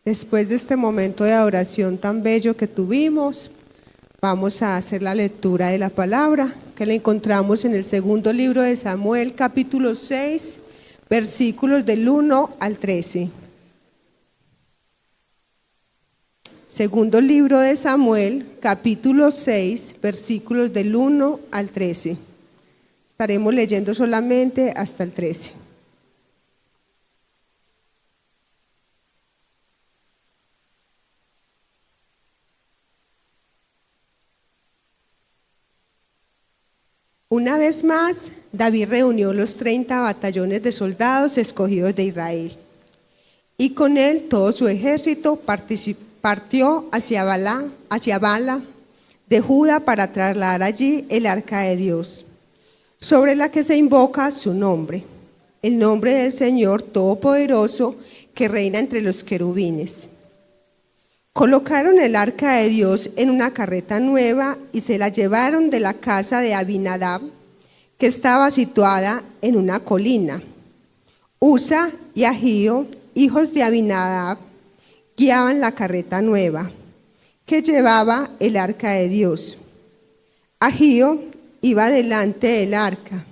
Después de este momento de adoración tan bello que tuvimos, vamos a hacer la lectura de la palabra, que la encontramos en el segundo libro de Samuel, capítulo 6, versículos del 1 al 13. Segundo libro de Samuel, capítulo 6, versículos del 1 al 13. Estaremos leyendo solamente hasta el 13. Una vez más, David reunió los 30 batallones de soldados escogidos de Israel, y con él todo su ejército partió hacia Bala de Judá para trasladar allí el arca de Dios, sobre la que se invoca su nombre, el nombre del Señor Todopoderoso que reina entre los querubines. Colocaron el arca de Dios en una carreta nueva y se la llevaron de la casa de Abinadab, que estaba situada en una colina. Usa y Ahío, hijos de Abinadab, guiaban la carreta nueva, que llevaba el arca de Dios. Ahío iba delante del arca,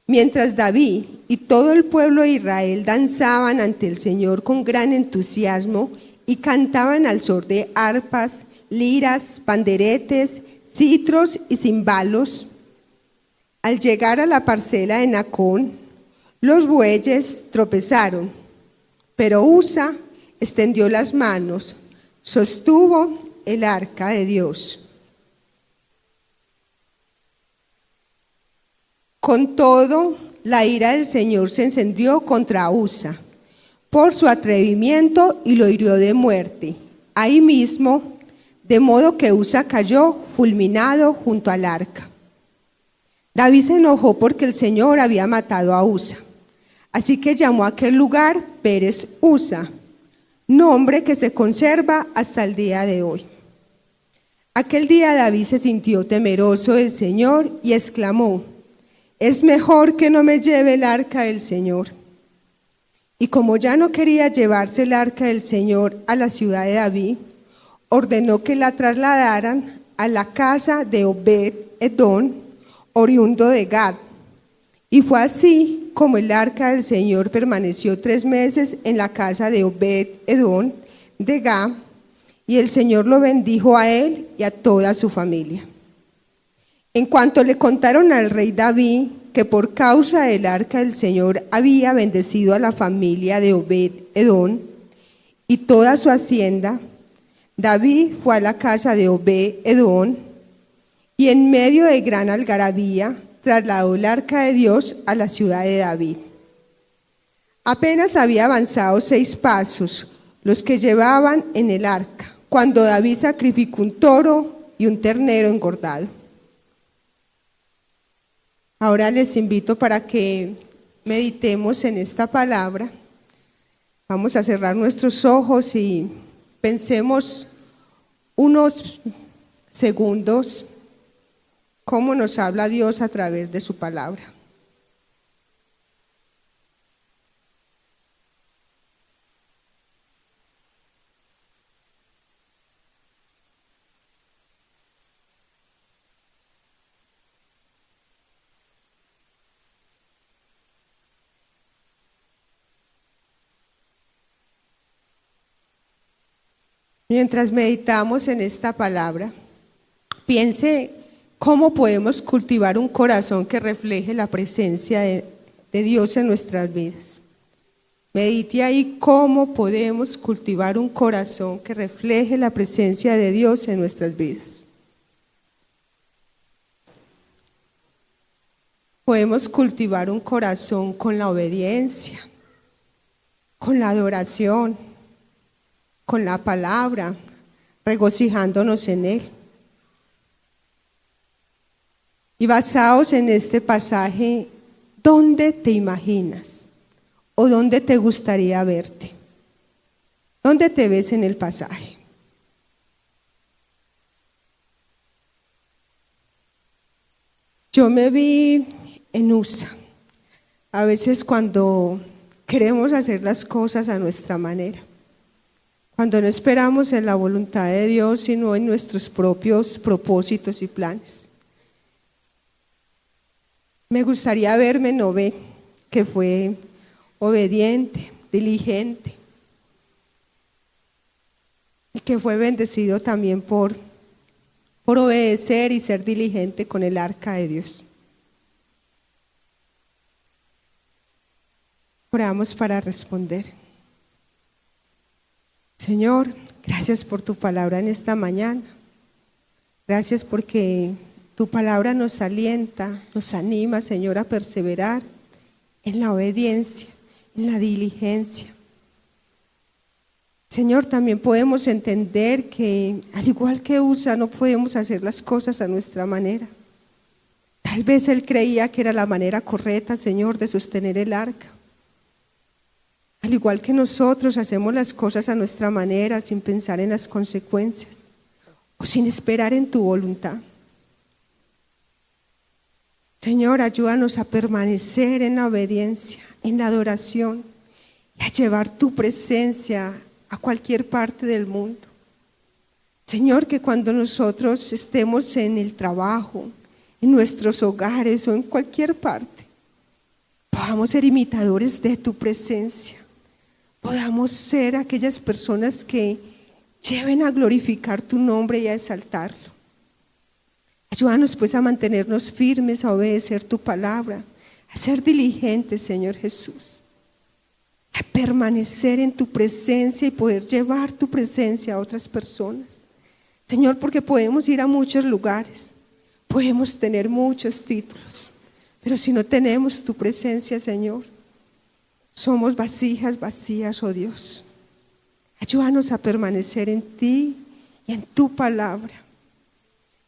mientras David y todo el pueblo de Israel danzaban ante el Señor con gran entusiasmo y cantaban al son de arpas, liras, panderetes, citros y cimbalos. Al llegar a la parcela de Nacón, los bueyes tropezaron, pero Usa extendió las manos, sostuvo el arca de Dios. Con todo, la ira del Señor se encendió contra Usa por su atrevimiento y lo hirió de muerte, ahí mismo, de modo que Usa cayó fulminado junto al arca. David se enojó porque el Señor había matado a Usa, así que llamó a aquel lugar Pérez Usa, nombre que se conserva hasta el día de hoy. Aquel día David se sintió temeroso del Señor y exclamó: «Es mejor que no me lleve el arca del Señor». Y como ya no quería llevarse el arca del Señor a la ciudad de David, ordenó que la trasladaran a la casa de Obed-Edom, oriundo de Gad. Y fue así como el arca del Señor permaneció 3 meses en la casa de Obed-Edom de Gad, y el Señor lo bendijo a él y a toda su familia. En cuanto le contaron al rey David que por causa del arca del Señor había bendecido a la familia de Obed-Edom y toda su hacienda, David fue a la casa de Obed-Edom y en medio de gran algarabía trasladó el arca de Dios a la ciudad de David. Apenas había avanzado 6 pasos los que llevaban en el arca, cuando David sacrificó un toro y un ternero engordado. Ahora les invito para que meditemos en esta palabra. Vamos a cerrar nuestros ojos y pensemos unos segundos cómo nos habla Dios a través de su palabra. Mientras meditamos en esta palabra, piense cómo podemos cultivar un corazón que refleje la presencia de Dios en nuestras vidas. Medite ahí cómo podemos cultivar un corazón que refleje la presencia de Dios en nuestras vidas. Podemos cultivar un corazón con la obediencia, con la adoración, con la palabra, regocijándonos en Él. Y basados en este pasaje, ¿dónde te imaginas? ¿O dónde te gustaría verte? ¿Dónde te ves en el pasaje? Yo me vi en Usa. A veces cuando queremos hacer las cosas a nuestra manera, cuando no esperamos en la voluntad de Dios, sino en nuestros propios propósitos y planes. Me gustaría verme en Obed, que fue obediente, diligente, y que fue bendecido también por obedecer y ser diligente con el arca de Dios. Oramos para responder. Señor, gracias por tu palabra en esta mañana. Gracias porque tu palabra nos alienta, nos anima, Señor, a perseverar en la obediencia, en la diligencia. Señor, también podemos entender que, al igual que Usa, no podemos hacer las cosas a nuestra manera. Tal vez él creía que era la manera correcta, Señor, de sostener el arca. Al igual que nosotros hacemos las cosas a nuestra manera, sin pensar en las consecuencias o sin esperar en tu voluntad. Señor, ayúdanos a permanecer en la obediencia, en la adoración y a llevar tu presencia a cualquier parte del mundo. Señor, que cuando nosotros estemos en el trabajo, en nuestros hogares o en cualquier parte, podamos ser imitadores de tu presencia. Podamos ser aquellas personas que lleven a glorificar tu nombre y a exaltarlo. Ayúdanos pues a mantenernos firmes, a obedecer tu palabra, a ser diligentes, Señor Jesús, a permanecer en tu presencia y poder llevar tu presencia a otras personas. Señor, porque podemos ir a muchos lugares, podemos tener muchos títulos, pero si no tenemos tu presencia, Señor, somos vasijas vacías, oh Dios. Ayúdanos a permanecer en ti y en tu palabra.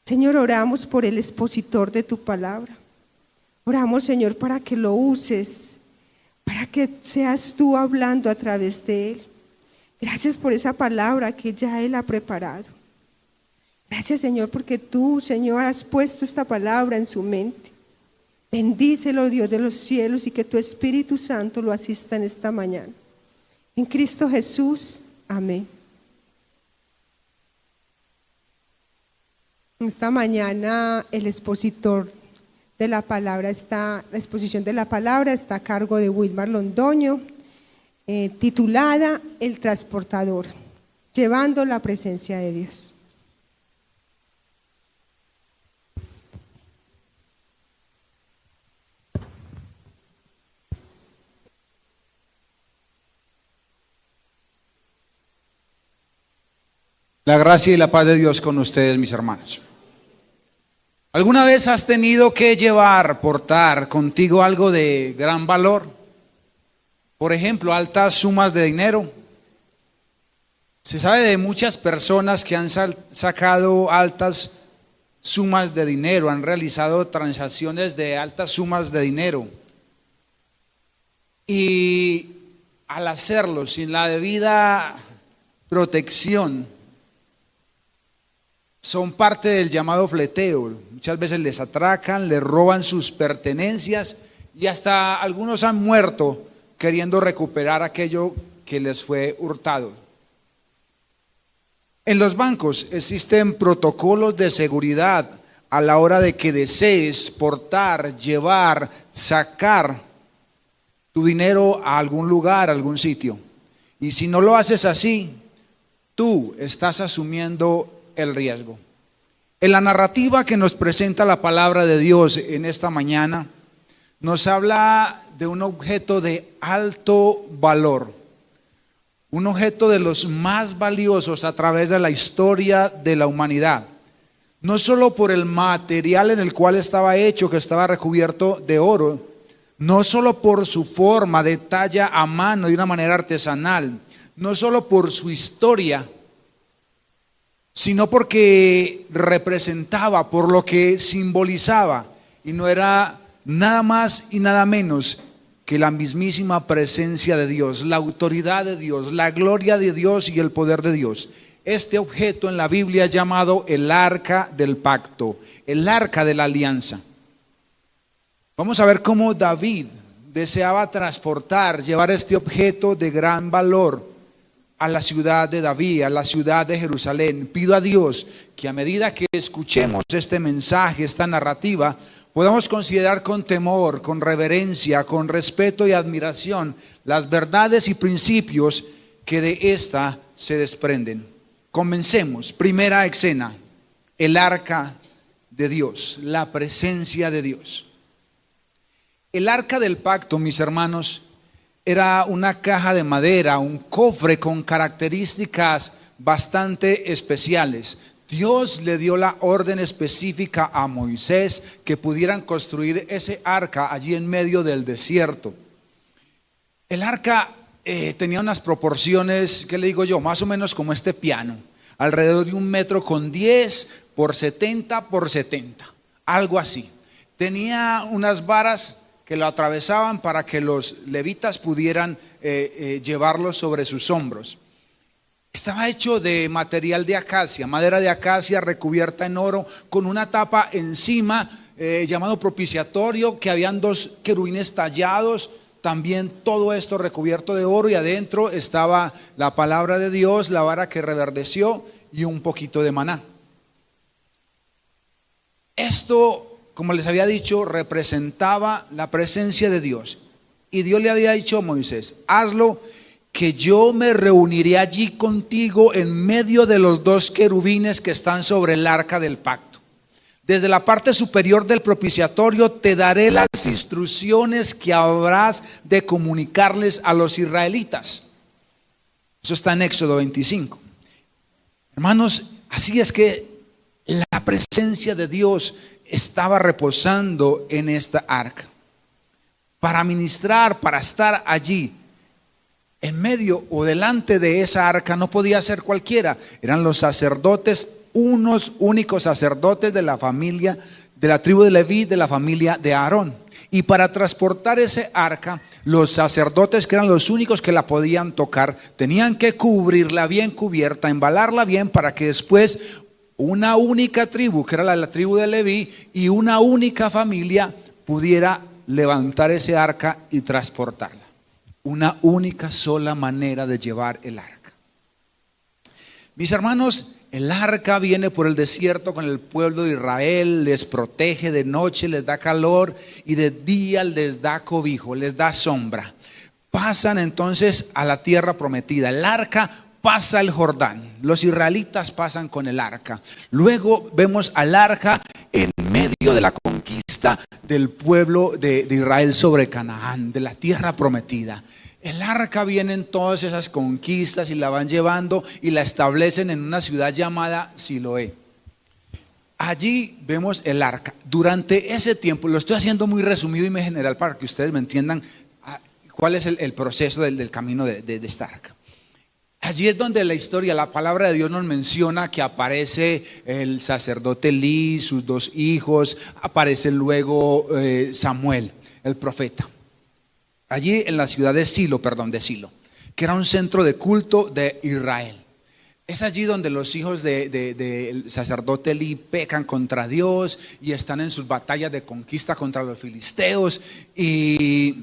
Señor, oramos por el expositor de tu palabra. Oramos, Señor, para que lo uses, para que seas tú hablando a través de él. Gracias por esa palabra que ya él ha preparado. Gracias, Señor, porque tú, Señor, has puesto esta palabra en su mente. Bendícelo, Dios de los cielos, y que tu Espíritu Santo lo asista en esta mañana. En Cristo Jesús, amén. Esta mañana el expositor de la palabra la exposición de la palabra está a cargo de Wilmar Londoño, titulada El transportador, llevando la presencia de Dios. La gracia y la paz de Dios con ustedes, mis hermanos. ¿Alguna vez has tenido que portar contigo algo de gran valor? Por ejemplo, altas sumas de dinero. Se sabe de muchas personas que han sacado altas sumas de dinero, han realizado transacciones de altas sumas de dinero. Y al hacerlo sin la debida protección, son parte del llamado fleteo. Muchas veces les atracan, les roban sus pertenencias y hasta algunos han muerto queriendo recuperar aquello que les fue hurtado. En los bancos existen protocolos de seguridad a la hora de que desees portar, llevar, sacar tu dinero a algún lugar, a algún sitio. Y si no lo haces así, tú estás asumiendo el riesgo. En la narrativa que nos presenta la palabra de Dios en esta mañana, nos habla de un objeto de alto valor, un objeto de los más valiosos a través de la historia de la humanidad, no solo por el material en el cual estaba hecho, que estaba recubierto de oro, no solo por su forma de talla a mano de una manera artesanal, no solo por su historia, sino porque representaba, por lo que simbolizaba, y no era nada más y nada menos que la mismísima presencia de Dios, la autoridad de Dios, la gloria de Dios y el poder de Dios. Este objeto en la Biblia es llamado el arca del pacto, el arca de la alianza. Vamos a ver cómo David deseaba transportar, llevar este objeto de gran valor a la ciudad de David, a la ciudad de Jerusalén. Pido a Dios que a medida que escuchemos este mensaje, esta narrativa, podamos considerar con temor, con reverencia, con respeto y admiración las verdades y principios que de esta se desprenden. Comencemos. Primera escena: el arca de Dios, la presencia de Dios. El arca del pacto, mis hermanos, era una caja de madera, un cofre con características bastante especiales. Dios le dio la orden específica a Moisés que pudieran construir ese arca allí en medio del desierto. El arca tenía unas proporciones, ¿qué le digo yo? Más o menos como este piano, alrededor de 1,10 m por 70 por 70, algo así. Tenía unas varas que lo atravesaban para que los levitas pudieran llevarlo sobre sus hombros. Estaba hecho de material de acacia, madera de acacia recubierta en oro, con una tapa encima llamado propiciatorio, que habían 2 querubines tallados, también todo esto recubierto de oro, y adentro estaba la palabra de Dios, la vara que reverdeció y un poquito de maná. Esto, como les había dicho, representaba la presencia de Dios. Y Dios le había dicho a Moisés: hazlo, que yo me reuniré allí contigo en medio de los 2 querubines que están sobre el arca del pacto. Desde la parte superior del propiciatorio te daré las instrucciones que habrás de comunicarles a los israelitas. Eso está en Éxodo 25. Hermanos, así es que la presencia de Dios estaba reposando en esta arca. Para ministrar, para estar allí, en medio o delante de esa arca, no podía ser cualquiera. Eran los sacerdotes, unos únicos sacerdotes de la familia, de la tribu de Leví, de la familia de Aarón. Y para transportar ese arca, los sacerdotes, que eran los únicos que la podían tocar, tenían que cubrirla bien cubierta, embalarla bien, para que después una única tribu, que era la tribu de Leví, y una única familia pudiera levantar ese arca y transportarla. Una única sola manera de llevar el arca. Mis hermanos, el arca viene por el desierto con el pueblo de Israel, les protege de noche, les da calor, y de día les da cobijo, les da sombra. Pasan entonces a la tierra prometida. El arca pasa el Jordán, los israelitas pasan con el arca. Luego vemos al arca en medio de la conquista del pueblo de Israel sobre Canaán, de la tierra prometida. El arca viene en todas esas conquistas y la van llevando y la establecen en una ciudad llamada Siloé. Allí vemos el arca. Durante ese tiempo, lo estoy haciendo muy resumido y muy general para que ustedes me entiendan cuál es el proceso del camino de esta arca. Allí es donde la historia, la palabra de Dios nos menciona que aparece el sacerdote Elí, sus 2 hijos, aparece luego Samuel, el profeta. Allí en la ciudad de Silo, que era un centro de culto de Israel. Es allí donde los hijos del sacerdote Elí pecan contra Dios y están en sus batallas de conquista contra los filisteos. Y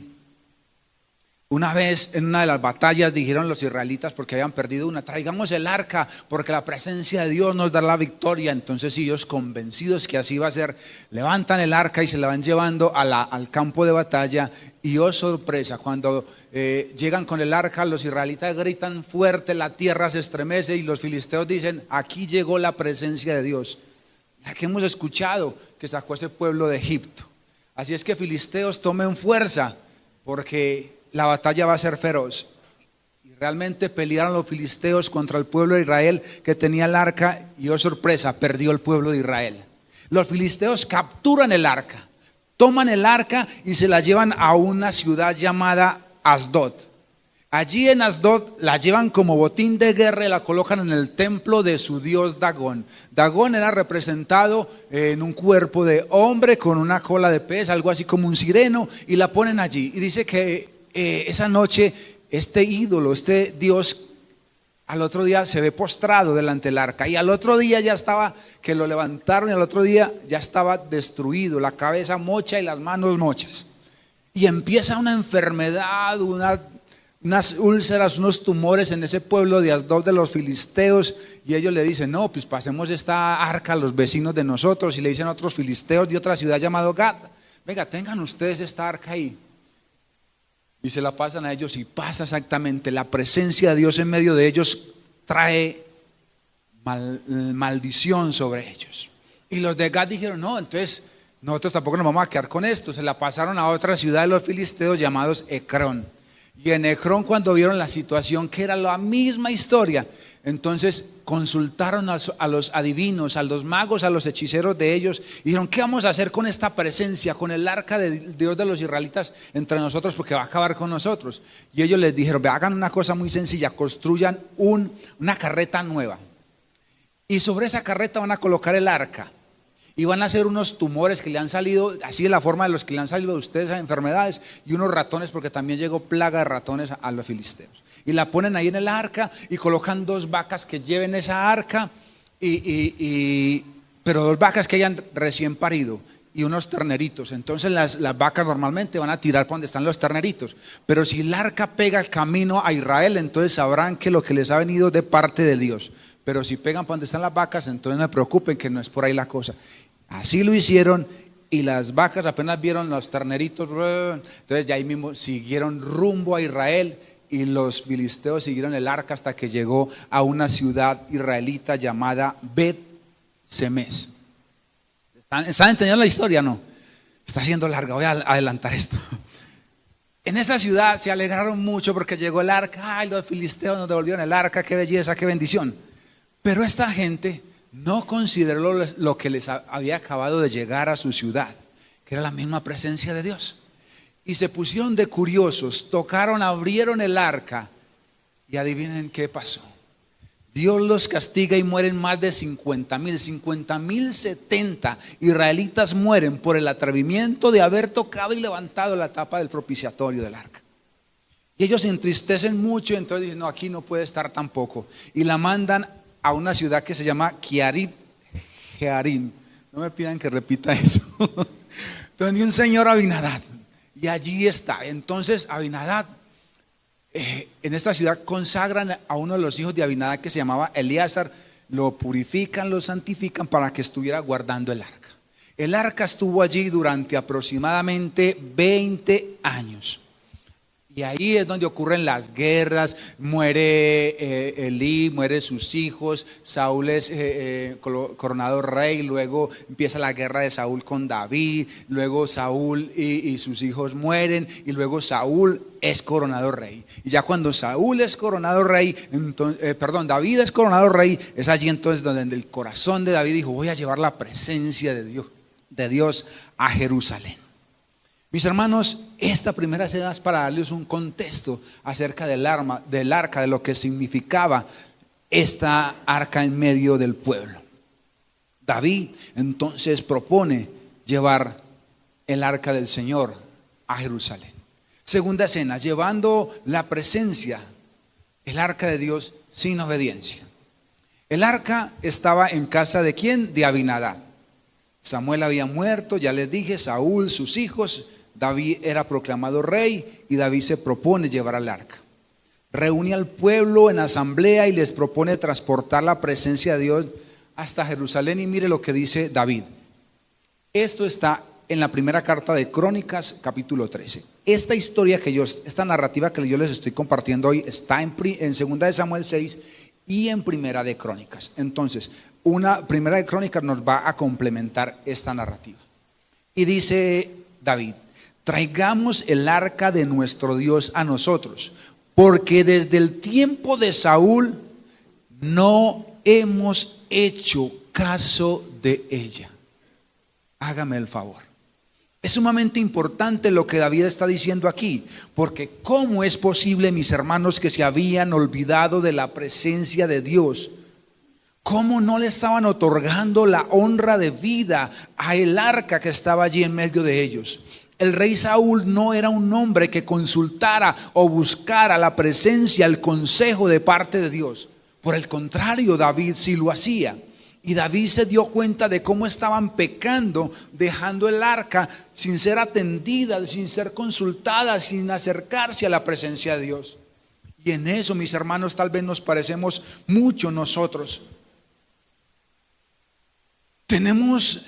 una vez en una de las batallas dijeron los israelitas, porque habían perdido una: traigamos el arca porque la presencia de Dios nos da la victoria. Entonces ellos, convencidos que así iba a ser, levantan el arca y se la van llevando al campo de batalla. Y oh sorpresa, cuando llegan con el arca, los israelitas gritan fuerte, la tierra se estremece y los filisteos dicen: aquí llegó la presencia de Dios, la que hemos escuchado que sacó ese pueblo de Egipto. Así es que, filisteos, tomen fuerza porque la batalla va a ser feroz. Y realmente pelearon los filisteos contra el pueblo de Israel que tenía el arca, y oh sorpresa, perdió el pueblo de Israel. Los filisteos capturan el arca, toman el arca y se la llevan a una ciudad llamada Asdod. Allí en Asdod la llevan como botín de guerra y la colocan en el templo de su dios Dagón. Dagón era representado en un cuerpo de hombre con una cola de pez, algo así como un sireno, y la ponen allí. Y dice que esa noche este ídolo, este dios, al otro día se ve postrado delante del arca, y al otro día ya estaba, que lo levantaron, y al otro día ya estaba destruido, la cabeza mocha y las manos mochas. Y empieza una enfermedad, unas úlceras, unos tumores en ese pueblo de Asdod de los filisteos, y ellos le dicen, no, pues pasemos esta arca a los vecinos de nosotros, y le dicen a otros filisteos de otra ciudad llamado Gad, venga, tengan ustedes esta arca ahí, y se la pasan a ellos, y pasa exactamente, la presencia de Dios en medio de ellos trae maldición sobre ellos. Y los de Gad dijeron, no, entonces nosotros tampoco nos vamos a quedar con esto. Se la pasaron a otra ciudad de los filisteos llamados Ecrón. Y en Ecrón, cuando vieron la situación, que era la misma historia, entonces consultaron a los adivinos, a los magos, a los hechiceros de ellos, y dijeron, ¿qué vamos a hacer con esta presencia, con el arca de Dios de los israelitas entre nosotros, porque va a acabar con nosotros? Y ellos les dijeron, hagan una cosa muy sencilla, construyan una carreta nueva, y sobre esa carreta van a colocar el arca, y van a hacer unos tumores que le han salido, así de la forma de los que le han salido de ustedes a enfermedades, y unos ratones, porque también llegó plaga de ratones a los filisteos. Y la ponen ahí en el arca y colocan 2 vacas que lleven esa arca, pero 2 vacas que hayan recién parido y unos terneritos. Entonces las vacas normalmente van a tirar por donde están los terneritos, pero si el arca pega el camino a Israel, entonces sabrán que lo que les ha venido de parte de Dios. Pero si pegan por donde están las vacas, entonces no se preocupen, que no es por ahí la cosa. Así lo hicieron, y las vacas apenas vieron los terneritos, entonces ya ahí mismo siguieron rumbo a Israel, y los filisteos siguieron el arca hasta que llegó a una ciudad israelita llamada Bet-Semes. ¿Están entendiendo la historia? No, está siendo larga, voy a adelantar esto. En esta ciudad se alegraron mucho porque llegó el arca. Ay, los filisteos nos devolvieron el arca, qué belleza, qué bendición. Pero esta gente no consideró lo que les había acabado de llegar a su ciudad, que era la misma presencia de Dios. Y se pusieron de curiosos, tocaron, abrieron el arca, y adivinen qué pasó. Dios los castiga y mueren más de 50,000, 70 israelitas mueren por el atrevimiento de haber tocado y levantado la tapa del propiciatorio del arca. Y ellos se entristecen mucho, y entonces dicen, no, aquí no puede estar tampoco. Y la mandan a una ciudad que se llama Kiarit Jearim. No me pidan que repita eso. Donde un señor Abinadab, y allí está. Entonces Abinadab, en esta ciudad consagran a uno de los hijos de Abinadab que se llamaba Eleazar, lo purifican, lo santifican para que estuviera guardando el arca. El arca estuvo allí durante aproximadamente 20 años. Y ahí es donde ocurren las guerras, muere Elí, muere sus hijos, Saúl es coronado rey, luego empieza la guerra de Saúl con David, luego Saúl y sus hijos mueren, y luego Saúl es coronado rey. Y ya cuando Saúl es coronado rey, David es coronado rey, es allí entonces donde en el corazón de David dijo, voy a llevar la presencia de Dios a Jerusalén. Mis hermanos, esta primera escena es para darles un contexto acerca del arca, de lo que significaba esta arca en medio del pueblo. David entonces propone llevar el arca del Señor a Jerusalén. Segunda escena, llevando la presencia, el arca de Dios sin obediencia. El arca estaba en casa ¿de quién? De Abinadab. Samuel había muerto, ya les dije, Saúl, sus hijos. David era proclamado rey, y David se propone llevar al arca. Reúne al pueblo en asamblea y les propone transportar la presencia de Dios hasta Jerusalén. Y mire lo que dice David. Esto está en la primera carta de Crónicas, capítulo 13. Esta narrativa que yo les estoy compartiendo hoy está en segunda de Samuel 6 y en primera de Crónicas. Entonces, una primera de Crónicas nos va a complementar esta narrativa. Y dice David: traigamos el arca de nuestro Dios a nosotros, porque desde el tiempo de Saúl no hemos hecho caso de ella. Hágame el favor. Es sumamente importante lo que David está diciendo aquí, porque ¿cómo es posible, mis hermanos, que se habían olvidado de la presencia de Dios? ¿Cómo no le estaban otorgando la honra de vida a el arca que estaba allí en medio de ellos? El rey Saúl no era un hombre que consultara o buscara la presencia, el consejo de parte de Dios. Por el contrario, David sí lo hacía. Y David se dio cuenta de cómo estaban pecando, dejando el arca sin ser atendida, sin ser consultada, sin acercarse a la presencia de Dios. Y en eso, mis hermanos, tal vez nos parecemos mucho nosotros. Tenemos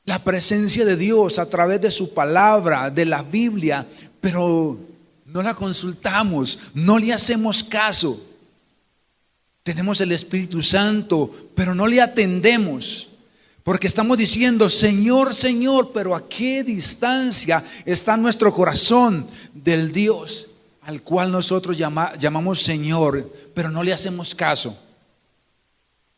la presencia de Dios a través de su palabra, de la Biblia, pero no la consultamos, no le hacemos caso. Tenemos el Espíritu Santo, pero no le atendemos, porque estamos diciendo: Señor, Señor, pero ¿a qué distancia está nuestro corazón del Dios al cual nosotros llamamos Señor, pero no le hacemos caso?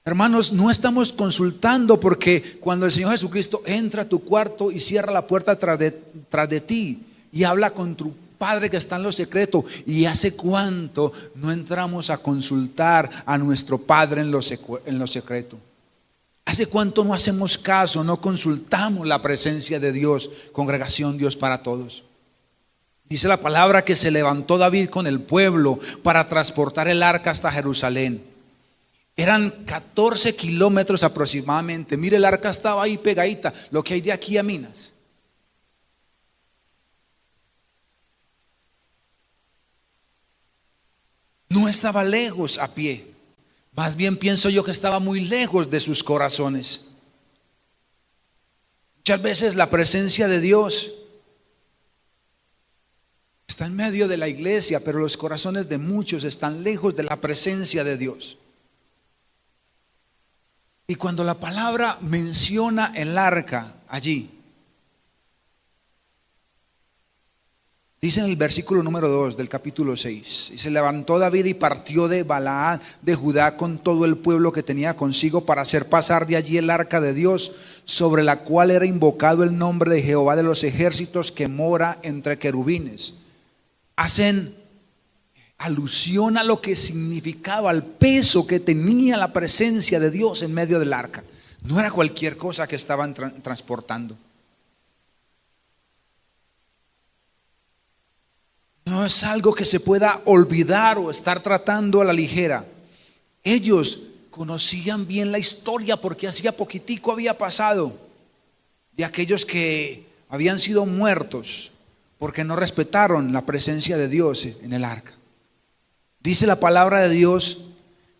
Hermanos, no estamos consultando, porque cuando el Señor Jesucristo entra a tu cuarto y cierra la puerta tras de ti y habla con tu Padre que está en lo secreto, ¿y hace cuánto no entramos a consultar a nuestro Padre en lo secreto? ¿Hace cuánto no hacemos caso, no consultamos la presencia de Dios? Congregación Dios para Todos. Dice la palabra que se levantó David con el pueblo para transportar el arca hasta Jerusalén. Eran 14 kilómetros aproximadamente. Mire, el arca estaba ahí pegadita, lo que hay de aquí a Minas. No estaba lejos a pie. Más bien pienso yo que estaba muy lejos de sus corazones. Muchas veces la presencia de Dios está en medio de la iglesia, pero los corazones de muchos están lejos de la presencia de Dios. Y cuando la palabra menciona el arca allí, dice en el versículo número 2 del capítulo 6: y se levantó David y partió de Balaad de Judá con todo el pueblo que tenía consigo para hacer pasar de allí el arca de Dios, sobre la cual era invocado el nombre de Jehová de los ejércitos, que mora entre querubines. Hacen alusión a lo que significaba, al peso que tenía la presencia de Dios en medio del arca. No era cualquier cosa que estaban transportando. No es algo que se pueda olvidar o estar tratando a la ligera. Ellos conocían bien la historia, porque hacía poquitico había pasado, de aquellos que habían sido muertos porque no respetaron la presencia de Dios en el arca. Dice la palabra de Dios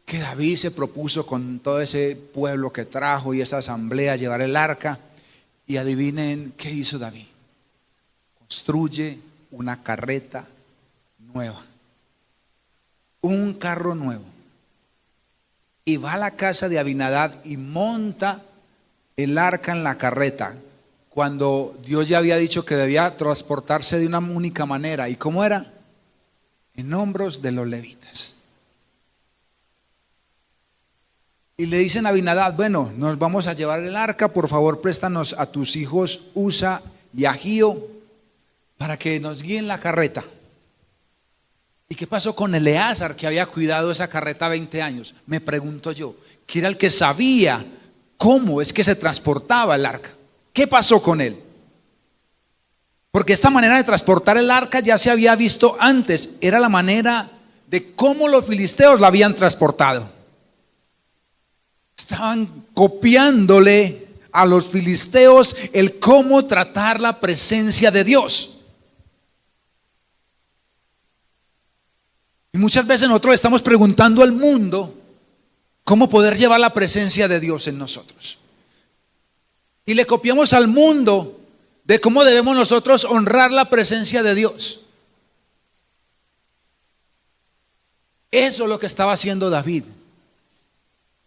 que David se propuso con todo ese pueblo que trajo y esa asamblea llevar el arca. Y adivinen qué hizo David: construye una carreta nueva, un carro nuevo, y va a la casa de Abinadab y monta el arca en la carreta, cuando Dios ya había dicho que debía transportarse de una única manera. ¿Y cómo era? En hombros de los levitas. Y le dicen a Abinadab: bueno, nos vamos a llevar el arca, por favor préstanos a tus hijos Usa y Agío para que nos guíen la carreta. ¿Y qué pasó con Eleazar, que había cuidado esa carreta 20 años? Me pregunto yo, que era el que sabía cómo es que se transportaba el arca. ¿Qué pasó con él? Porque esta manera de transportar el arca ya se había visto antes. Era la manera de cómo los filisteos la habían transportado. Estaban copiándole a los filisteos el cómo tratar la presencia de Dios. Y muchas veces nosotros estamos preguntando al mundo cómo poder llevar la presencia de Dios en nosotros. Y le copiamos al mundo de cómo debemos nosotros honrar la presencia de Dios. Eso es lo que estaba haciendo David.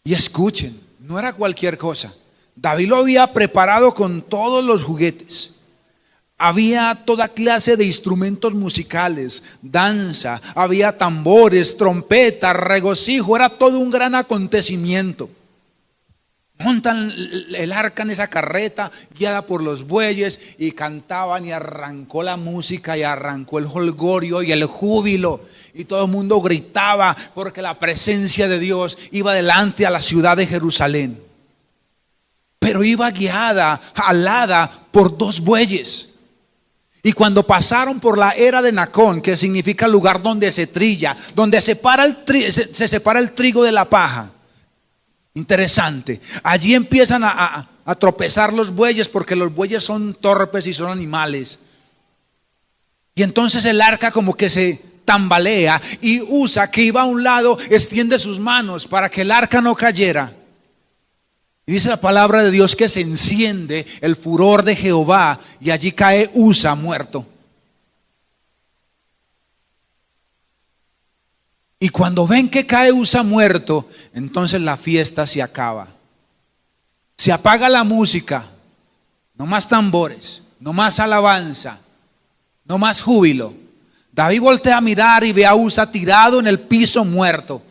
Y escuchen, no era cualquier cosa. David lo había preparado con todos los juguetes. Había toda clase de instrumentos musicales, danza, había tambores, trompetas, regocijo. Era todo un gran acontecimiento. Montan el arca en esa carreta guiada por los bueyes y cantaban, y arrancó la música y arrancó el jolgorio y el júbilo, y todo el mundo gritaba porque la presencia de Dios iba delante a la ciudad de Jerusalén. Pero iba guiada, alada por 2 bueyes. Y cuando pasaron por la era de Nacón, que significa lugar donde se trilla, donde se separa el trigo de la paja. Interesante. Allí empiezan a tropezar los bueyes, porque los bueyes son torpes y son animales. Y entonces el arca como que se tambalea, y Usa, que iba a un lado, extiende sus manos para que el arca no cayera. Y dice la palabra de Dios que se enciende el furor de Jehová y allí cae Usa muerto. Y cuando ven que cae Usa muerto, entonces la fiesta se acaba. Se apaga la música, no más tambores, no más alabanza, no más júbilo. David voltea a mirar y ve a Usa tirado en el piso muerto.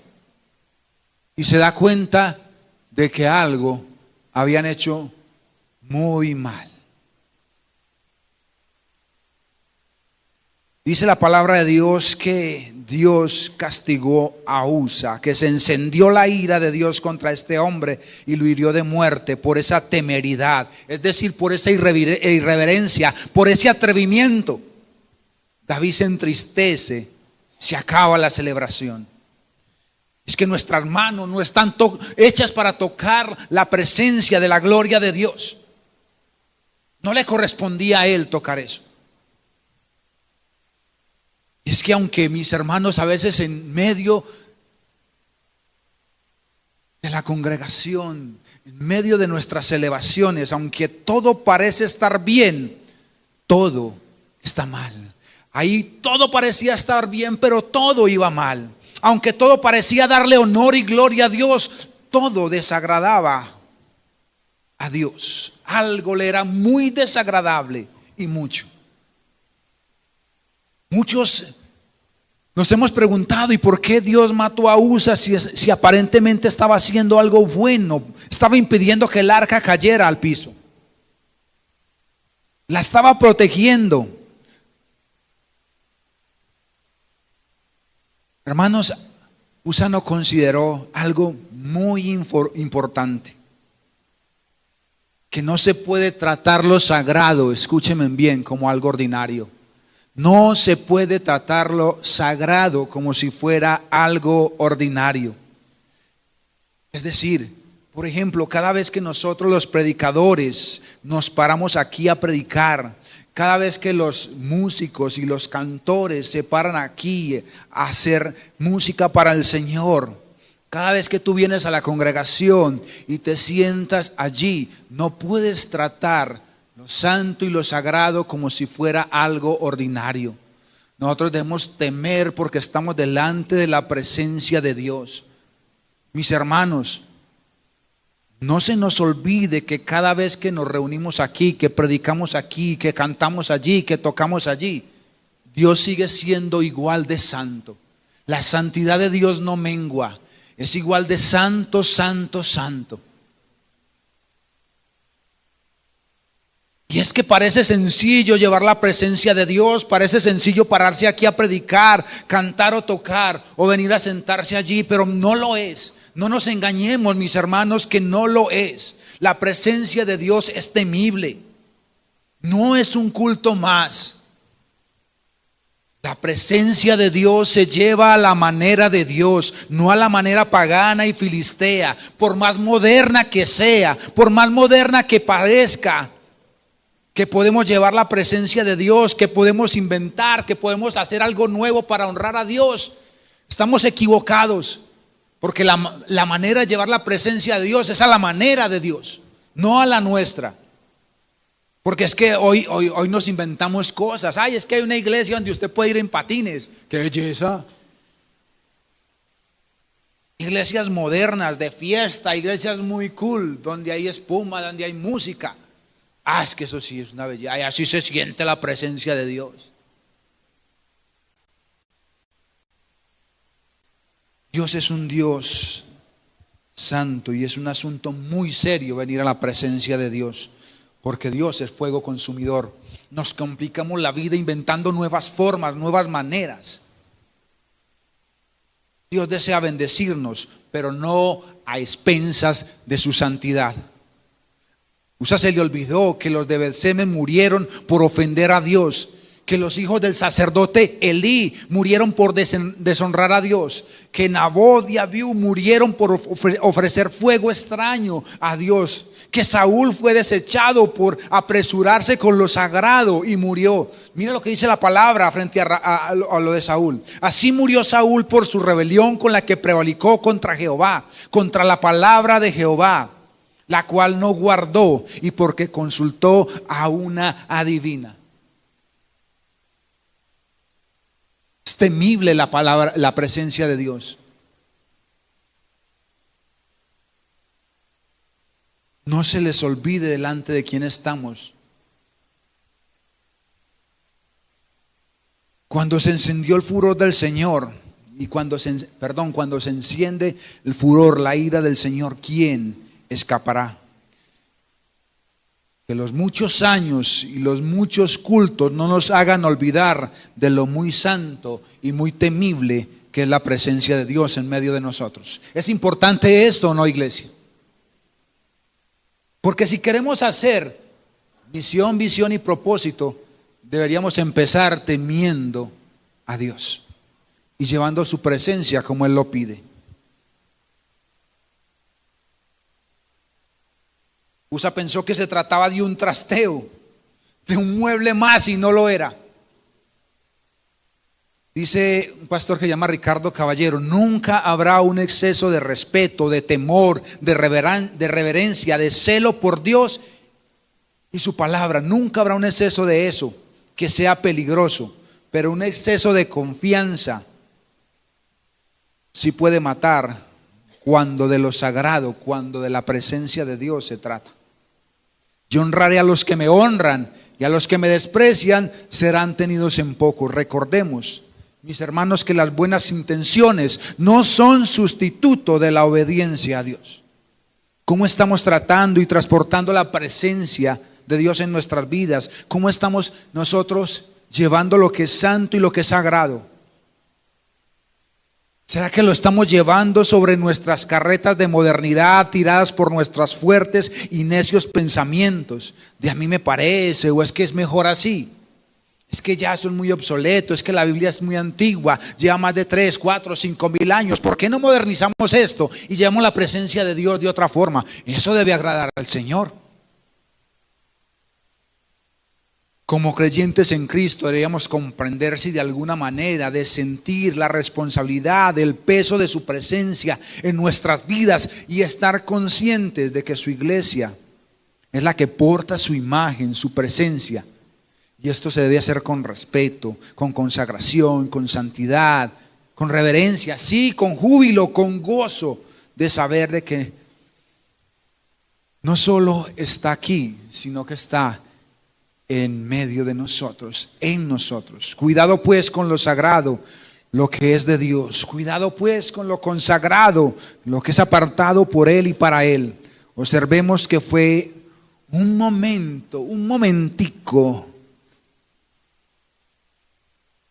Y se da cuenta de que algo habían hecho muy mal. Dice la palabra de Dios que Dios castigó a Usa, que se encendió la ira de Dios contra este hombre y lo hirió de muerte por esa temeridad, es decir, por esa irreverencia, por ese atrevimiento. David se entristece, se acaba la celebración. Es que nuestras manos no están hechas para tocar la presencia de la gloria de Dios. No le correspondía a él tocar eso. Y es que aunque mis hermanos a veces en medio de la congregación, en medio de nuestras celebraciones, aunque todo parece estar bien, todo está mal. Ahí todo parecía estar bien, pero todo iba mal. Aunque todo parecía darle honor y gloria a Dios, todo desagradaba a Dios. Algo le era muy desagradable y mucho. Muchos nos hemos preguntado, ¿y por qué Dios mató a Usa si aparentemente estaba haciendo algo bueno? Estaba impidiendo que el arca cayera al piso. La estaba protegiendo. Hermanos, Usa no consideró algo muy importante. Que no se puede tratar lo sagrado, escúchenme bien, como algo ordinario. No se puede tratar lo sagrado como si fuera algo ordinario. Es decir, por ejemplo, cada vez que nosotros los predicadores nos paramos aquí a predicar, cada vez que los músicos y los cantores se paran aquí a hacer música para el Señor, cada vez que tú vienes a la congregación y te sientas allí, no puedes tratar lo santo y lo sagrado como si fuera algo ordinario. Nosotros debemos temer porque estamos delante de la presencia de Dios. Mis hermanos, no se nos olvide que cada vez que nos reunimos aquí, que predicamos aquí, que cantamos allí, que tocamos allí, Dios sigue siendo igual de santo. La santidad de Dios no mengua, es igual de santo, santo, santo. Y es que parece sencillo llevar la presencia de Dios, parece sencillo pararse aquí a predicar, cantar o tocar o venir a sentarse allí, pero no lo es. No nos engañemos, mis hermanos, que no lo es. La presencia de Dios es temible. No es un culto más. La presencia de Dios se lleva a la manera de Dios, no a la manera pagana y filistea, por más moderna que sea, por más moderna que parezca. Que podemos llevar la presencia de Dios, que podemos inventar, que podemos hacer algo nuevo para honrar a Dios. Estamos equivocados, porque la manera de llevar la presencia de Dios es a la manera de Dios, no a la nuestra. Porque es que hoy nos inventamos cosas. Ay, es que hay una iglesia donde usted puede ir en patines. ¡Qué belleza! Iglesias modernas de fiesta, iglesias muy cool, donde hay espuma, donde hay música. Ah, es que eso sí es una belleza. Ay, así se siente la presencia de Dios. Dios es un Dios santo y es un asunto muy serio venir a la presencia de Dios, porque Dios es fuego consumidor. Nos complicamos la vida inventando nuevas formas, nuevas maneras. Dios desea bendecirnos, pero no a expensas de su santidad. Usa se le olvidó que los de Betsemes murieron por ofender a Dios, que los hijos del sacerdote Elí murieron por deshonrar a Dios, que Nabot y Abiú murieron por ofrecer fuego extraño a Dios, que Saúl fue desechado por apresurarse con lo sagrado y murió. Mira lo que dice la palabra frente a lo de Saúl. Así murió Saúl por su rebelión con la que prevalicó contra Jehová, contra la palabra de Jehová, la cual no guardó, y porque consultó a una adivina. Es temible la palabra, la presencia de Dios. No se les olvide delante de quién estamos. Cuando se encendió el furor del Señor, y cuando se enciende el furor, la ira del Señor, ¿quién escapará? Que los muchos años y los muchos cultos no nos hagan olvidar de lo muy santo y muy temible que es la presencia de Dios en medio de nosotros. ¿Es importante esto o no, iglesia? Porque si queremos hacer misión, visión y propósito, deberíamos empezar temiendo a Dios y llevando su presencia como Él lo pide. Usa pensó que se trataba de un trasteo, de un mueble más, y no lo era. Dice un pastor que se llama Ricardo Caballero: nunca habrá un exceso de respeto, de temor, de reverencia, de celo por Dios y su palabra. Nunca habrá un exceso de eso que sea peligroso, pero un exceso de confianza sí puede matar cuando de lo sagrado, cuando de la presencia de Dios se trata. Yo honraré a los que me honran, y a los que me desprecian serán tenidos en poco. Recordemos, mis hermanos, que las buenas intenciones no son sustituto de la obediencia a Dios. ¿Cómo estamos tratando y transportando la presencia de Dios en nuestras vidas? ¿Cómo estamos nosotros llevando lo que es santo y lo que es sagrado? ¿Será que lo estamos llevando sobre nuestras carretas de modernidad, tiradas por nuestros fuertes y necios pensamientos de a mí me parece, o es que es mejor así? Es que ya son muy obsoletos, es que la Biblia es muy antigua, lleva más de 3, 4, 5 mil años. ¿Por qué no modernizamos esto y llevamos la presencia de Dios de otra forma? Eso debe agradar al Señor. Como creyentes en Cristo deberíamos comprender, si de alguna manera, de sentir la responsabilidad, el peso de su presencia en nuestras vidas, y estar conscientes de que su iglesia es la que porta su imagen, su presencia. Y esto se debe hacer con respeto, con consagración, con santidad, con reverencia, sí, con júbilo, con gozo de saber de que no solo está aquí, sino que está en medio de nosotros, en nosotros. Cuidado pues con lo sagrado, lo que es de Dios. Cuidado pues con lo consagrado, lo que es apartado por Él y para Él. Observemos que fue un momento, un momentico,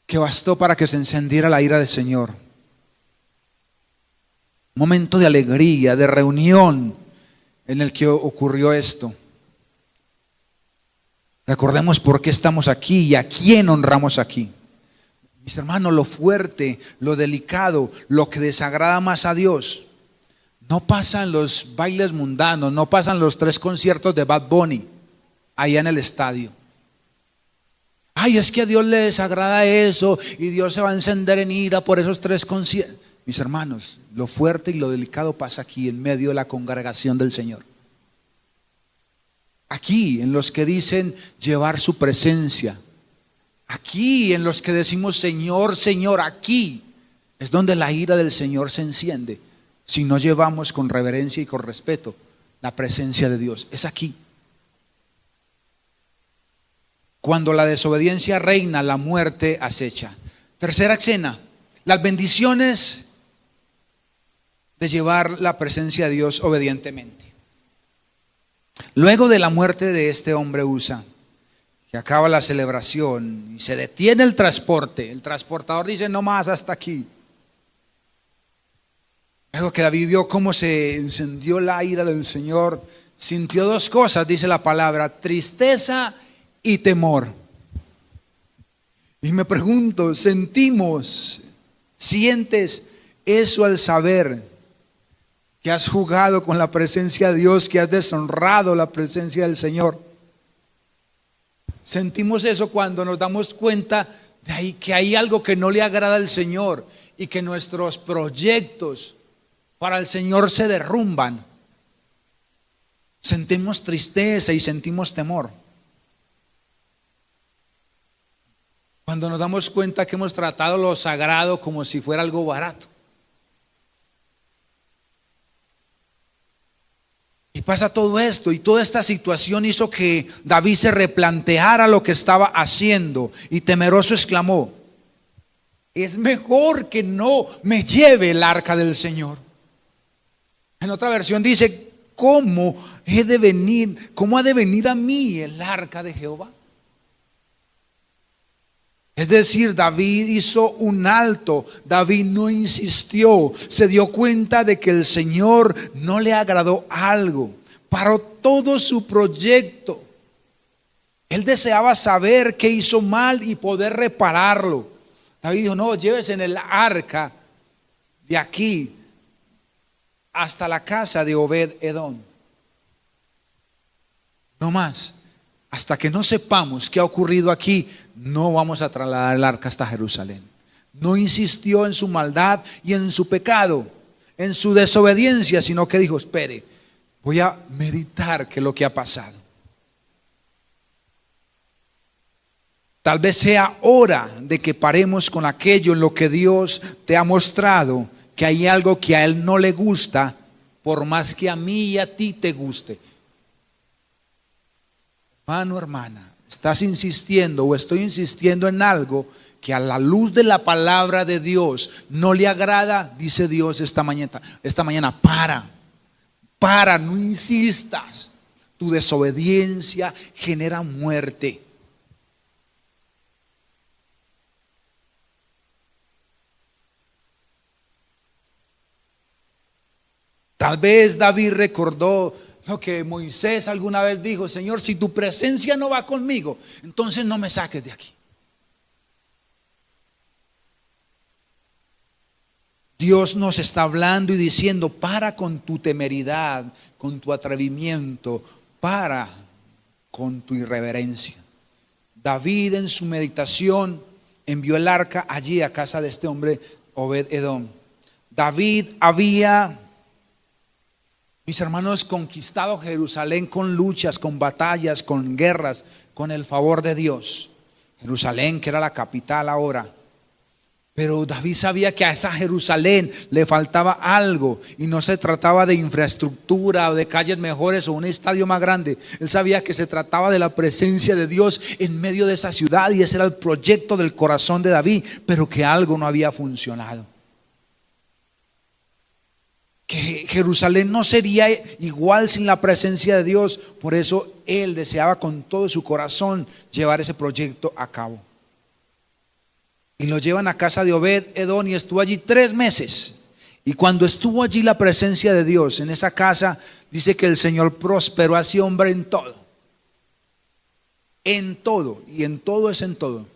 que bastó para que se encendiera la ira del Señor. Un momento de alegría, de reunión en el que ocurrió esto. Recordemos por qué estamos aquí y a quién honramos aquí. Mis hermanos, lo fuerte, lo delicado, lo que desagrada más a Dios, no pasa en los bailes mundanos, no pasan los 3 conciertos de Bad Bunny allá en el estadio. Ay, es que a Dios le desagrada eso y Dios se va a encender en ira por esos 3 conciertos. Mis hermanos, lo fuerte y lo delicado pasa aquí en medio de la congregación del Señor. Aquí, en los que dicen llevar su presencia. Aquí, en los que decimos Señor, Señor, aquí es donde la ira del Señor se enciende. Si no llevamos con reverencia y con respeto la presencia de Dios, es aquí. Cuando la desobediencia reina, la muerte acecha. Tercera escena, las bendiciones de llevar la presencia de Dios obedientemente. Luego de la muerte de este hombre Usa, que acaba la celebración y se detiene el transporte, el transportador dice no más, hasta aquí. Luego que David vio cómo se encendió la ira del Señor, sintió 2 cosas, dice la palabra: tristeza y temor. Y me pregunto, sientes eso al saber que has jugado con la presencia de Dios, que has deshonrado la presencia del Señor? Sentimos eso cuando nos damos cuenta de que hay algo que no le agrada al Señor y que nuestros proyectos para el Señor se derrumban. Sentimos tristeza y sentimos temor. Cuando nos damos cuenta que hemos tratado lo sagrado como si fuera algo barato. Y pasa todo esto, y toda esta situación hizo que David se replanteara lo que estaba haciendo, y temeroso exclamó: es mejor que no me lleve el arca del Señor. En otra versión dice: ¿cómo ha de venir a mí el arca de Jehová? Es decir, David hizo un alto, David no insistió, se dio cuenta de que el Señor no le agradó algo, paró todo su proyecto. Él deseaba saber qué hizo mal y poder repararlo. David dijo: no, llévese en el arca de aquí hasta la casa de Obed-Edom. No más. Hasta que no sepamos qué ha ocurrido aquí, no vamos a trasladar el arca hasta Jerusalén. No insistió en su maldad y en su pecado, en su desobediencia, sino que dijo: espere, voy a meditar qué es lo que ha pasado. Tal vez sea hora de que paremos con aquello en lo que Dios te ha mostrado que hay algo que a Él no le gusta, por más que a mí y a ti te guste. Hermano, hermana, estás insistiendo o estoy insistiendo en algo que a la luz de la palabra de Dios no le agrada. Dice Dios esta mañana: para, no insistas. Tu desobediencia genera muerte. Tal vez David recordó lo que Moisés alguna vez dijo: Señor, si tu presencia no va conmigo, entonces no me saques de aquí. Dios nos está hablando y diciendo: para con tu temeridad, con tu atrevimiento, para con tu irreverencia. David en su meditación envió el arca allí a casa de este hombre Obed-Edom. David había, mis hermanos, conquistado Jerusalén con luchas, con batallas, con guerras, con el favor de Dios. Jerusalén, que era la capital ahora. Pero David sabía que a esa Jerusalén le faltaba algo, y no se trataba de infraestructura o de calles mejores o un estadio más grande. Él sabía que se trataba de la presencia de Dios en medio de esa ciudad, y ese era el proyecto del corazón de David, pero que algo no había funcionado. Que Jerusalén no sería igual sin la presencia de Dios. Por eso él deseaba con todo su corazón llevar ese proyecto a cabo. Y lo llevan a casa de Obed-Edom, y estuvo allí 3 meses. Y cuando estuvo allí la presencia de Dios en esa casa, dice que el Señor prosperó a ese hombre en todo. En todo, y en todo es en todo.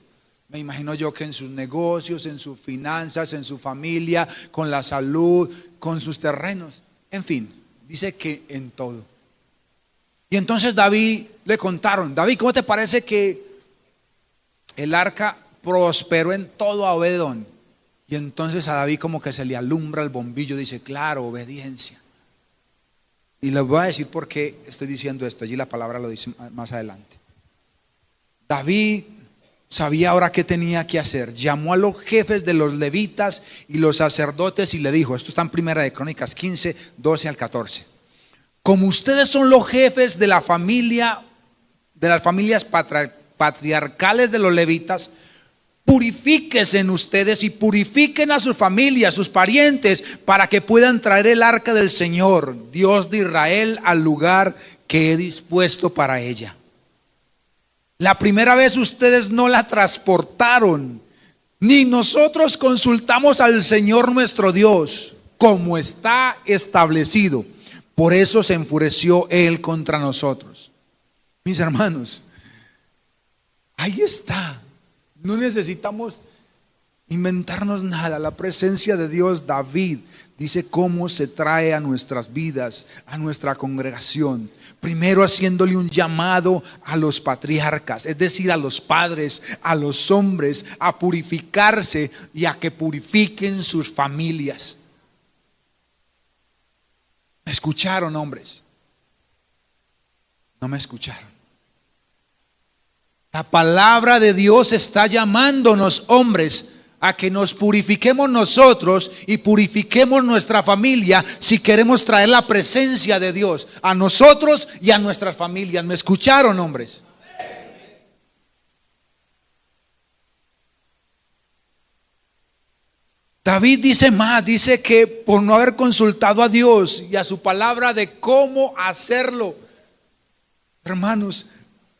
Me imagino yo que en sus negocios, en sus finanzas, en su familia, con la salud, con sus terrenos, en fin, dice que en todo. Y entonces David le contaron: David, ¿cómo te parece que el arca prosperó en todo a Obed-Edom? Y entonces a David como que se le alumbra el bombillo, dice: claro, obediencia. Y les voy a decir por qué estoy diciendo esto, allí la palabra lo dice más adelante. David sabía ahora qué tenía que hacer. Llamó a los jefes de los levitas y los sacerdotes y le dijo, esto está en Primera de Crónicas 15, 12 al 14: como ustedes son los jefes de la familia, de las familias patriarcales de los levitas, purifíquense en ustedes y purifiquen a sus familias, sus parientes, para que puedan traer el arca del Señor, Dios de Israel, al lugar que he dispuesto para ella. La primera vez ustedes no la transportaron, ni nosotros consultamos al Señor nuestro Dios, como está establecido. Por eso se enfureció Él contra nosotros. Mis hermanos, ahí está. No necesitamos inventarnos nada. La presencia de Dios, David dice cómo se trae a nuestras vidas, a nuestra congregación. Primero haciéndole un llamado a los patriarcas, es decir, a los padres, a los hombres, a purificarse y a que purifiquen sus familias. ¿Me escucharon, hombres? No me escucharon. La palabra de Dios está llamándonos, hombres, a que nos purifiquemos nosotros y purifiquemos nuestra familia si queremos traer la presencia de Dios a nosotros y a nuestras familias. ¿Me escucharon, hombres? David dice más, dice que por no haber consultado a Dios y a su palabra de cómo hacerlo. Hermanos,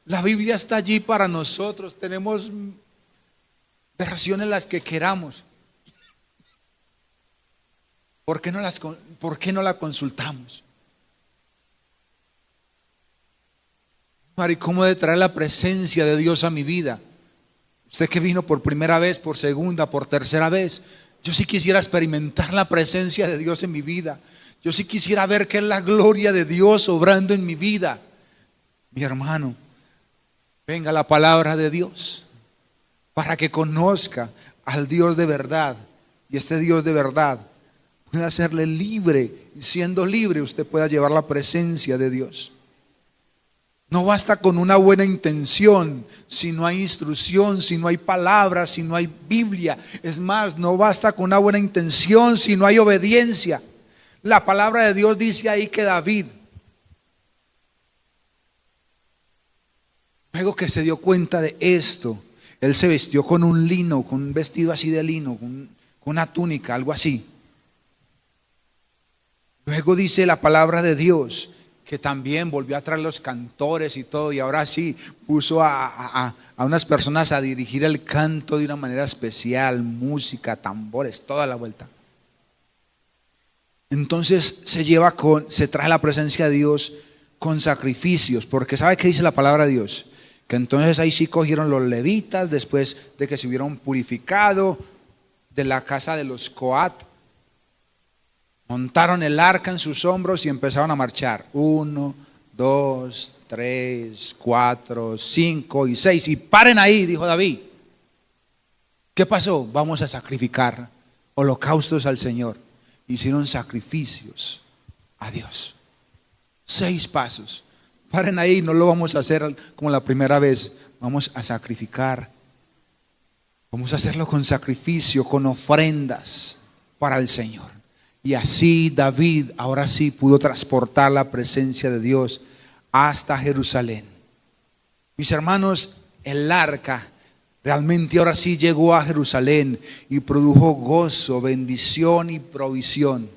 la Biblia está allí para nosotros. Tenemos versiones las que queramos. ¿Por qué no la consultamos? Mari, ¿cómo de traer la presencia de Dios a mi vida? Usted que vino por primera vez, por segunda, por tercera vez, yo sí quisiera experimentar la presencia de Dios en mi vida. Yo sí quisiera ver qué es la gloria de Dios obrando en mi vida. Mi hermano, venga la palabra de Dios para que conozca al Dios de verdad. Y este Dios de verdad puede hacerle libre. Y siendo libre usted pueda llevar la presencia de Dios. No basta con una buena intención si no hay instrucción, si no hay palabras, si no hay Biblia. Es más, no basta con una buena intención si no hay obediencia. La palabra de Dios dice ahí que David, luego que se dio cuenta de esto, él se vistió con un lino, con un vestido así de lino, con una túnica, algo así. Luego dice la palabra de Dios que también volvió a traer los cantores y todo, y ahora sí puso a unas personas a dirigir el canto de una manera especial, música, tambores, toda la vuelta. Entonces se trae la presencia de Dios con sacrificios, porque ¿sabe qué dice la palabra de Dios? Que entonces ahí sí cogieron los levitas después de que se hubieron purificado de la casa de los Coat. Montaron el arca en sus hombros y empezaron a marchar. 1, 2, 3, 4, 5 y 6. Y paren ahí, dijo David. ¿Qué pasó? Vamos a sacrificar holocaustos al Señor. Hicieron sacrificios a Dios. 6 pasos. Paren ahí, no lo vamos a hacer como la primera vez. Vamos a sacrificar. Vamos a hacerlo con sacrificio, con ofrendas para el Señor. Y así David ahora sí pudo transportar la presencia de Dios hasta Jerusalén. Mis hermanos, el arca realmente ahora sí llegó a Jerusalén y produjo gozo, bendición y provisión.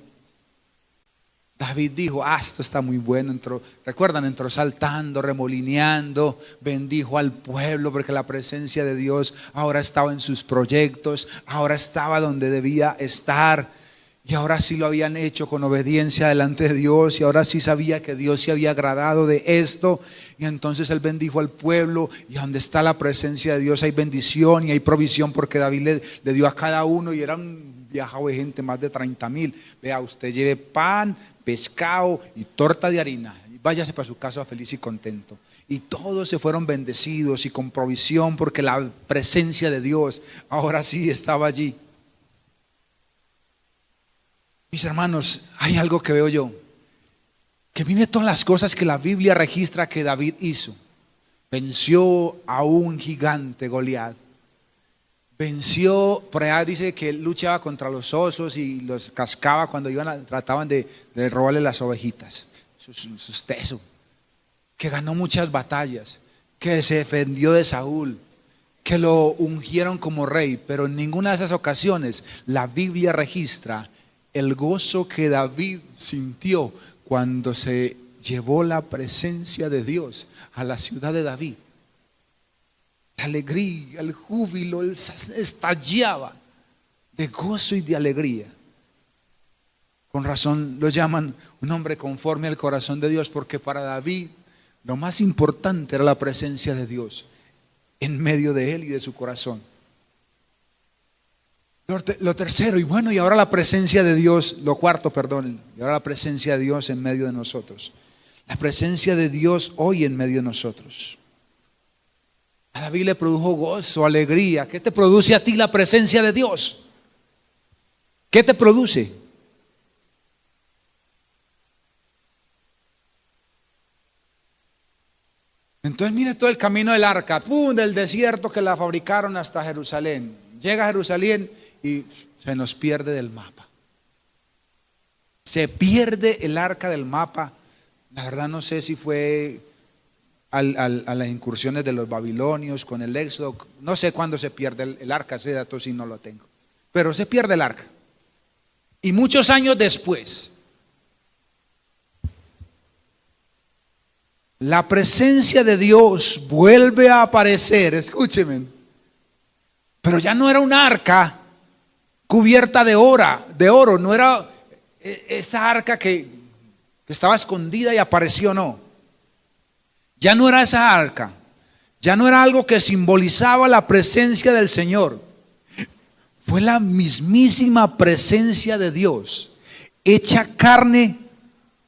David dijo, esto está muy bueno. Entró saltando, remolineando, bendijo al pueblo porque la presencia de Dios ahora estaba en sus proyectos, ahora estaba donde debía estar. Y ahora sí lo habían hecho con obediencia delante de Dios. Y ahora sí sabía que Dios se había agradado de esto. Y entonces él bendijo al pueblo. Y donde está la presencia de Dios hay bendición y hay provisión. Porque David le dio a cada uno. Y era un viajado de gente, más de 30,000. Vea, usted lleve pan, pescado y torta de harina. Y váyase para su casa feliz y contento. Y todos se fueron bendecidos y con provisión. Porque la presencia de Dios ahora sí estaba allí. Mis hermanos, hay algo que veo yo, que viene todas las cosas que la Biblia registra que David hizo. Venció a un gigante, Goliat. Venció, por allá dice que él luchaba contra los osos y los cascaba cuando trataban de robarle las ovejitas. Sus tesos. Que ganó muchas batallas, que se defendió de Saúl, que lo ungieron como rey, pero en ninguna de esas ocasiones la Biblia registra el gozo que David sintió cuando se llevó la presencia de Dios a la ciudad de David. La alegría, el júbilo, él estallaba de gozo y de alegría. Con razón lo llaman un hombre conforme al corazón de Dios, porque para David lo más importante era la presencia de Dios en medio de él y de su corazón. Lo tercero, y bueno, y ahora la presencia de Dios, lo cuarto, perdón, y ahora la presencia de Dios en medio de nosotros. La presencia de Dios hoy en medio de nosotros. A David le produjo gozo, alegría. ¿Qué te produce a ti la presencia de Dios? ¿Qué te produce? Entonces mire todo el camino del arca, del desierto que la fabricaron hasta Jerusalén. Llega a Jerusalén y se nos pierde del mapa. Se pierde el arca del mapa. La verdad no sé si fue a las incursiones de los babilonios con el éxodo. No sé cuándo se pierde el arca, ese dato sí no lo tengo. Pero se pierde el arca. Y muchos años después, la presencia de Dios vuelve a aparecer, escúcheme. Pero ya no era un arca cubierta de oro, no era esta arca que estaba escondida y apareció, no. Ya no era esa arca, ya no era algo que simbolizaba la presencia del Señor. Fue la mismísima presencia de Dios, hecha carne,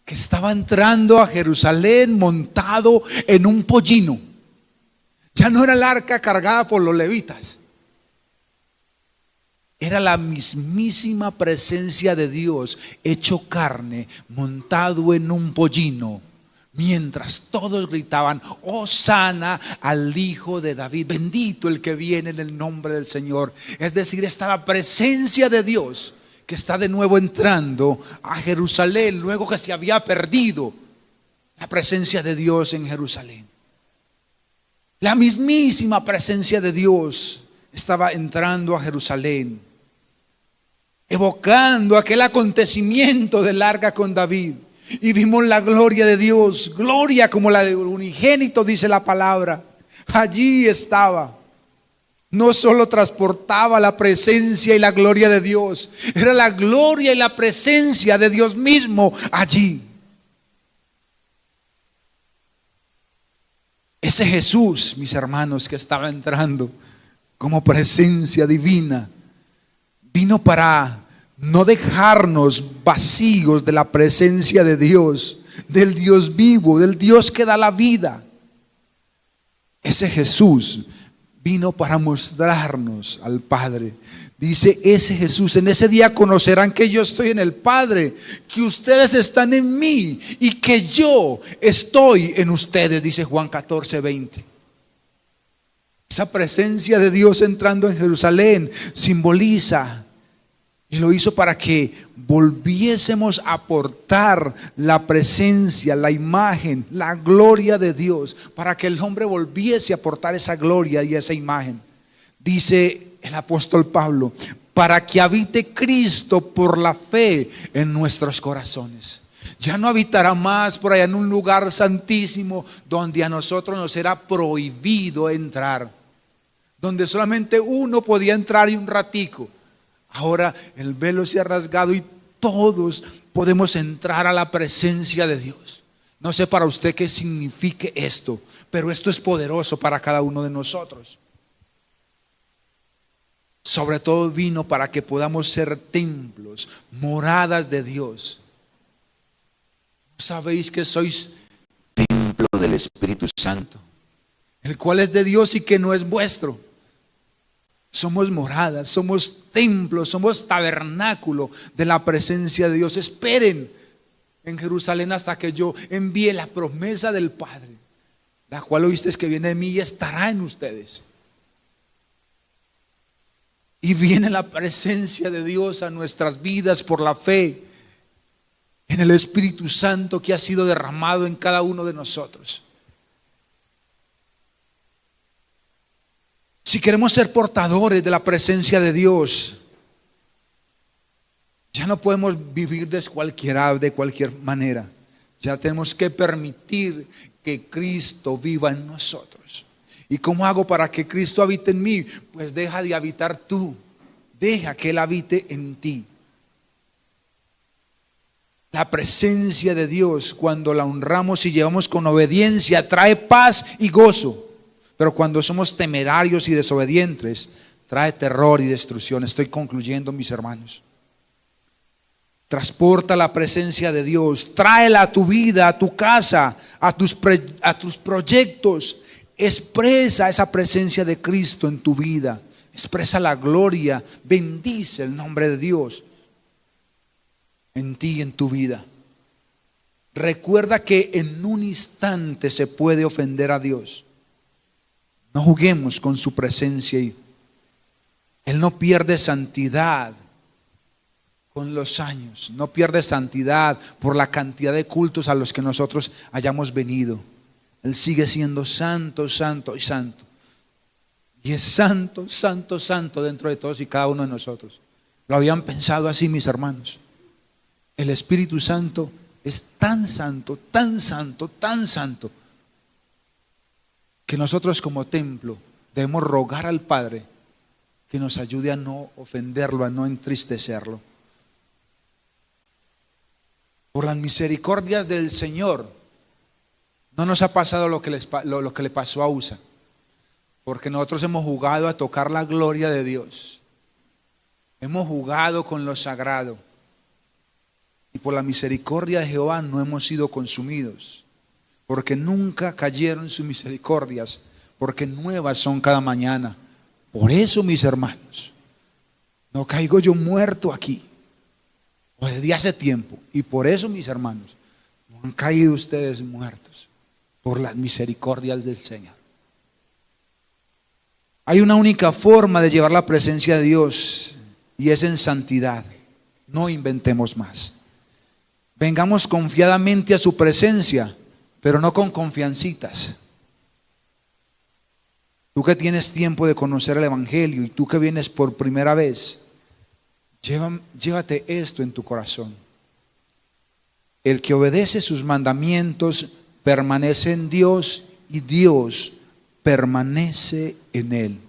que estaba entrando a Jerusalén montado en un pollino. Ya no era el arca cargada por los levitas. Era la mismísima presencia de Dios hecho carne, montado en un pollino, mientras todos gritaban: Hosana al Hijo de David, bendito el que viene en el nombre del Señor. Es decir, está la presencia de Dios que está de nuevo entrando a Jerusalén, luego que se había perdido la presencia de Dios en Jerusalén. La mismísima presencia de Dios estaba entrando a Jerusalén, evocando aquel acontecimiento del arca con David. Y vimos la gloria de Dios, gloria como la de unigénito, dice la palabra. Allí estaba. No solo transportaba la presencia y la gloria de Dios, era la gloria y la presencia de Dios mismo allí. Ese Jesús, mis hermanos, que estaba entrando como presencia divina, vino para no dejarnos vacíos de la presencia de Dios, del Dios vivo, del Dios que da la vida. Ese Jesús vino para mostrarnos al Padre. Dice ese Jesús: en ese día conocerán que yo estoy en el Padre, que ustedes están en mí y que yo estoy en ustedes, dice Juan 14:20. Esa presencia de Dios entrando en Jerusalén simboliza, y lo hizo para que volviésemos a portar la presencia, la imagen, la gloria de Dios, para que el hombre volviese a portar esa gloria y esa imagen. Dice el apóstol Pablo: para que habite Cristo por la fe en nuestros corazones. Ya no habitará más por allá en un lugar santísimo donde a nosotros nos era prohibido entrar, donde solamente uno podía entrar y un ratico. Ahora el velo se ha rasgado y todos podemos entrar a la presencia de Dios. No sé para usted qué signifique esto, pero esto es poderoso para cada uno de nosotros. Sobre todo vino para que podamos ser templos, moradas de Dios. ¿No sabéis que sois templo del Espíritu Santo, el cual es de Dios y que no es vuestro? Somos moradas, somos templos, somos tabernáculo de la presencia de Dios. Esperen en Jerusalén hasta que yo envíe la promesa del Padre, la cual oísteis que viene de mí y estará en ustedes. Y viene la presencia de Dios a nuestras vidas por la fe en el Espíritu Santo que ha sido derramado en cada uno de nosotros. Si queremos ser portadores de la presencia de Dios, ya no podemos vivir de cualquier manera. Ya tenemos que permitir que Cristo viva en nosotros. ¿Y cómo hago para que Cristo habite en mí? Pues deja de habitar tú, deja que Él habite en ti. La presencia de Dios, cuando la honramos y llevamos con obediencia, trae paz y gozo. Pero cuando somos temerarios y desobedientes, trae terror y destrucción. Estoy concluyendo, mis hermanos. Transporta la presencia de Dios, tráela a tu vida, a tu casa, a tus proyectos. Expresa esa presencia de Cristo en tu vida. Expresa la gloria, bendice el nombre de Dios en ti y en tu vida. Recuerda que en un instante se puede ofender a Dios. No juguemos con su presencia. Él no pierde santidad con los años, no pierde santidad por la cantidad de cultos a los que nosotros hayamos venido. Él sigue siendo santo, santo y santo. Y es santo, santo, santo dentro de todos y cada uno de nosotros. ¿Lo habían pensado así, mis hermanos? El Espíritu Santo es tan santo, tan santo, tan santo, que nosotros como templo debemos rogar al Padre que nos ayude a no ofenderlo, a no entristecerlo. Por las misericordias del Señor, no nos ha pasado lo que le pasó a Usa, porque nosotros hemos jugado a tocar la gloria de Dios. Hemos jugado con lo sagrado. Y por la misericordia de Jehová no hemos sido consumidos, porque nunca cayeron sus misericordias, porque nuevas son cada mañana. Por eso, mis hermanos, no caigo yo muerto aquí, o desde hace tiempo. Y por eso, mis hermanos, no han caído ustedes muertos, por las misericordias del Señor. Hay una única forma de llevar la presencia de Dios, y es en santidad. No inventemos más. Vengamos confiadamente a su presencia, pero no con confiancitas. Tú que tienes tiempo de conocer el Evangelio y tú que vienes por primera vez, llévate esto en tu corazón. El que obedece sus mandamientos permanece en Dios y Dios permanece en él.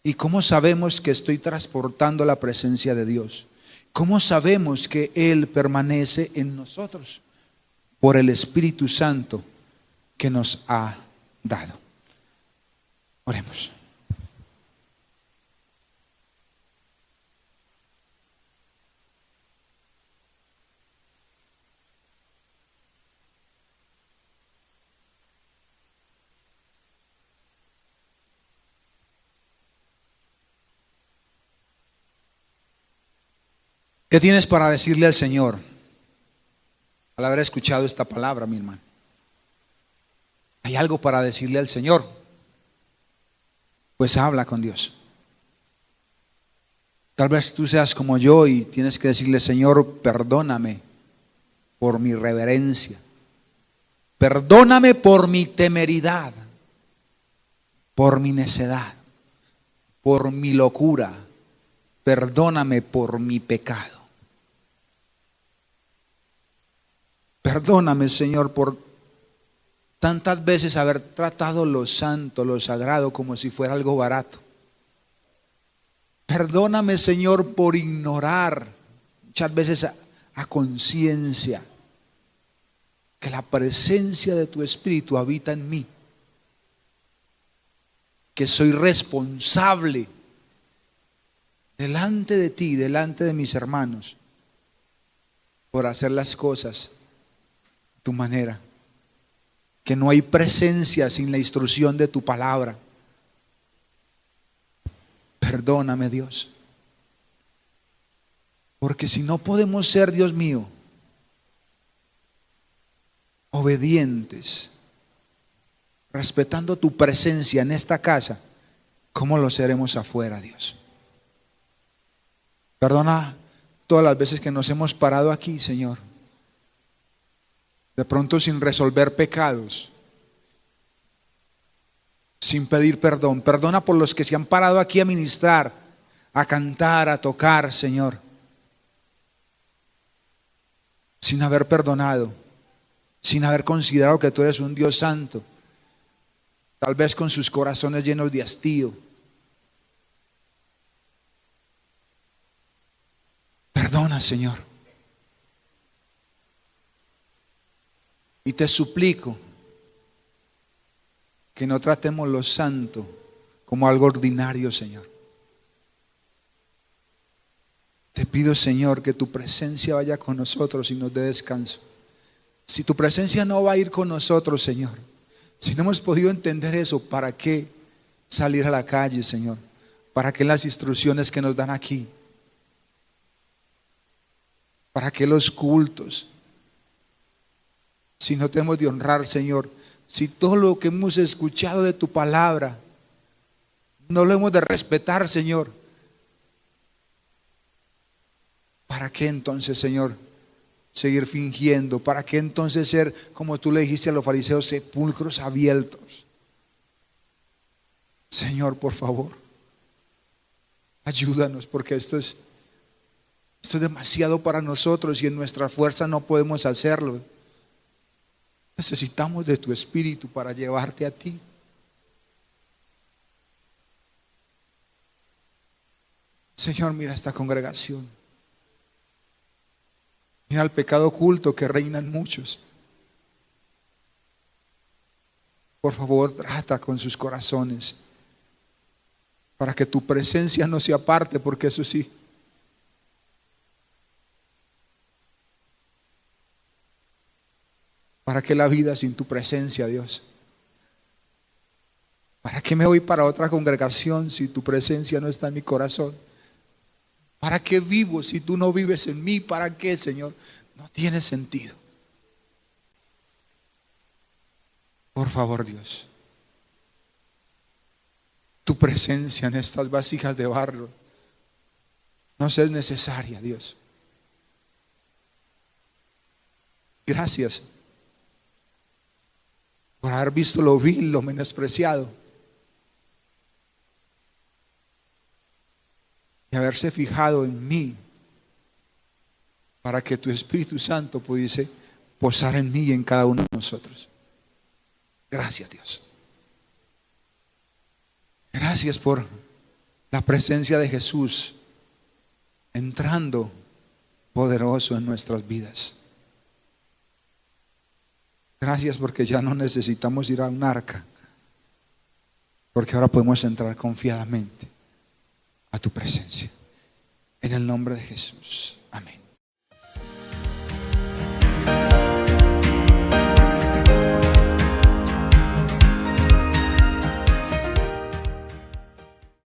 ¿Y cómo sabemos que estoy transportando la presencia de Dios? ¿Cómo sabemos que Él permanece en nosotros? Por el Espíritu Santo que nos ha dado. Oremos. ¿Qué tienes para decirle al Señor al haber escuchado esta palabra, mi hermano? ¿Hay algo para decirle al Señor? Pues habla con Dios. Tal vez tú seas como yo y tienes que decirle: Señor, perdóname por mi reverencia, perdóname por mi temeridad, por mi necedad, por mi locura, perdóname por mi pecado. Perdóname, Señor, por tantas veces haber tratado lo santo, lo sagrado como si fuera algo barato. Perdóname, Señor, por ignorar muchas veces a conciencia que la presencia de tu Espíritu habita en mí, que soy responsable delante de ti, delante de mis hermanos, por hacer las cosas a tu manera, que no hay presencia sin la instrucción de tu palabra. Perdóname, Dios, porque si no podemos ser, Dios mío, obedientes, respetando tu presencia en esta casa, ¿cómo lo seremos afuera, Dios? Perdona todas las veces que nos hemos parado aquí, Señor, de pronto sin resolver pecados, sin pedir perdón. Perdona por los que se han parado aquí a ministrar, a cantar, a tocar, Señor, sin haber perdonado, sin haber considerado que tú eres un Dios santo, tal vez con sus corazones llenos de hastío. Perdona, Señor. Y te suplico que no tratemos lo santo como algo ordinario, Señor. Te pido, Señor, que tu presencia vaya con nosotros y nos dé descanso. Si tu presencia no va a ir con nosotros, Señor, si no hemos podido entender eso, ¿para qué salir a la calle, Señor? ¿Para qué las instrucciones que nos dan aquí? ¿Para qué los cultos? Si no tenemos de honrar, Señor, si todo lo que hemos escuchado de tu palabra no lo hemos de respetar, Señor, ¿para qué entonces, Señor, seguir fingiendo? ¿Para qué entonces ser, como tú le dijiste a los fariseos, sepulcros abiertos? Señor, por favor, ayúdanos, porque esto es demasiado para nosotros y en nuestra fuerza no podemos hacerlo. Necesitamos de tu Espíritu para llevarte a ti. Señor, mira esta congregación. Mira el pecado oculto que reina en muchos. Por favor, trata con sus corazones para que tu presencia no se aparte, porque eso sí, ¿para qué la vida sin tu presencia, Dios? ¿Para qué me voy para otra congregación si tu presencia no está en mi corazón? ¿Para qué vivo si tú no vives en mí? ¿Para qué, Señor? No tiene sentido. Por favor, Dios, tu presencia en estas vasijas de barro nos es necesaria, Dios. Gracias por haber visto lo vil, lo menospreciado y haberse fijado en mí para que tu Espíritu Santo pudiese posar en mí y en cada uno de nosotros. Gracias, Dios. Gracias por la presencia de Jesús entrando poderoso en nuestras vidas. Gracias porque ya no necesitamos ir a un arca, porque ahora podemos entrar confiadamente a tu presencia. En el nombre de Jesús. Amén.